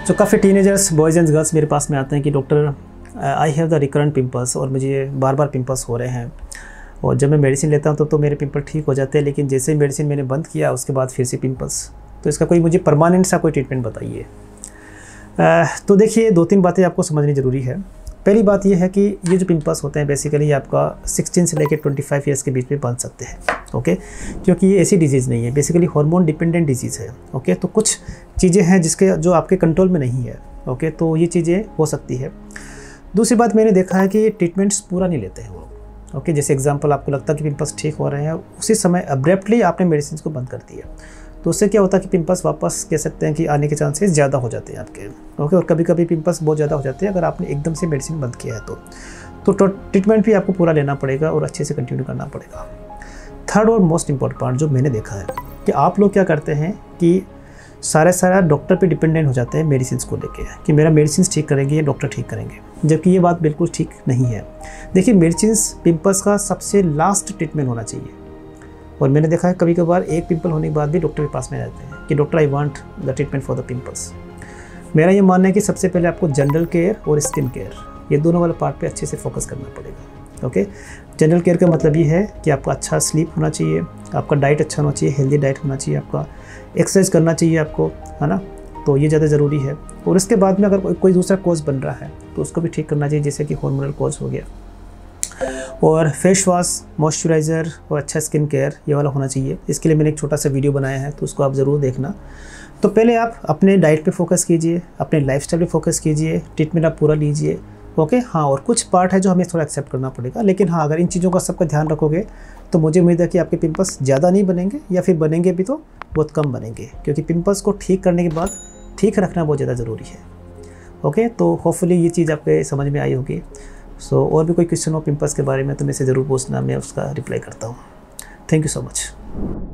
तो काफ़ी teenagers boys and girls मेरे पास में आते हैं कि doctor I have the recurrent pimples, और मुझे बार बार पिंपल्स हो रहे हैं, और जब मैं मेडिसिन लेता हूँ तो मेरे पिंपल ठीक हो जाते हैं, लेकिन जैसे ही मेडिसिन मैंने बंद किया उसके बाद फिर से पिंपल्स। तो इसका कोई मुझे परमानेंट सा कोई ट्रीटमेंट बताइए। तो देखिए 2-3 बातें आपको समझनी ज़रूरी है। पहली बात यह है कि ये जो पिंपल्स होते हैं बेसिकली आपका 16 से लेकर 25 ईयर्स के बीच में बन सकते हैं, ओके, क्योंकि ये ऐसी डिजीज़ नहीं है, बेसिकली हार्मोन डिपेंडेंट डिजीज़ है, ओके। तो कुछ चीज़ें हैं जिसके जो आपके कंट्रोल में नहीं है, ओके, तो ये चीज़ें हो सकती है। दूसरी बात मैंने देखा है कि ट्रीटमेंट्स पूरा नहीं लेते हैं वो, ओके। जैसे एग्जांपल आपको लगता है कि पिंपल्स ठीक हो रहे हैं, उसी समय अब्रप्टली आपने मेडिसिन को बंद कर दिया, तो उससे क्या होता है कि पिंपल्स वापस कह सकते हैं कि आने के चांसेस ज़्यादा हो जाते हैं आपके, ओके। और कभी कभी पिंपल्स बहुत ज़्यादा हो जाते हैं अगर आपने एकदम से मेडिसिन बंद किया है तो ट्रीटमेंट भी आपको पूरा लेना पड़ेगा और अच्छे से कंटिन्यू करना पड़ेगा। थर्ड और मोस्ट इंपॉर्टेंट पार्ट जो मैंने देखा है कि आप लोग क्या करते हैं कि सारा डॉक्टर पे डिपेंडेंट हो जाते हैं मेडिसिन को लेके, कि मेरा मेडिसिन ठीक करेंगे या डॉक्टर ठीक करेंगे, जबकि ये बात बिल्कुल ठीक नहीं है। देखिए मेडिसिन पिंपल्स का सबसे लास्ट ट्रीटमेंट होना चाहिए, और मैंने देखा है कभी कभार एक पिंपल होने के बाद भी डॉक्टर के पास में जाते हैं कि doctor I want the treatment for the pimples. मेरा ये मानना है कि सबसे पहले आपको जनरल केयर और स्किन केयर, ये दोनों वाले पार्ट पे अच्छे से फोकस करना पड़ेगा, ओके। जनरल केयर का मतलब ये है कि आपका अच्छा स्लीप होना चाहिए, आपका डाइट अच्छा होना चाहिए, हेल्दी डाइट होना चाहिए, आपका एक्सरसाइज करना चाहिए आपको, है ना, तो ये ज़्यादा ज़रूरी है। और इसके बाद में अगर कोई दूसरा कॉज बन रहा है तो उसको भी ठीक करना चाहिए, जैसे कि हार्मोनल कॉज हो गया। और फेस वॉश, मॉइस्चराइज़र और अच्छा स्किन केयर ये वाला होना चाहिए। इसके लिए मैंने एक छोटा सा वीडियो बनाया है, तो उसको आप ज़रूर देखना। तो पहले आप अपने डाइट पे फोकस कीजिए, अपने लाइफस्टाइल पे फोकस कीजिए, ट्रीटमेंट आप पूरा लीजिए, ओके। हाँ, और कुछ पार्ट है जो हमें थोड़ा एक्सेप्ट करना पड़ेगा, लेकिन हाँ अगर इन चीज़ों का सबका ध्यान रखोगे तो मुझे उम्मीद है कि आपके पिंपल्स ज़्यादा नहीं बनेंगे, या फिर बनेंगे भी तो बहुत कम बनेंगे, क्योंकि पिंपल्स को ठीक करने के बाद ठीक रखना बहुत ज़्यादा ज़रूरी है, ओके। तो होपफुली ये चीज़ आपके समझ में आई होगी। सो और भी कोई क्वेश्चन हो पिंपल्स के बारे में तो मेरे से ज़रूर पूछना, मैं उसका रिप्लाई करता हूँ। Thank you so much.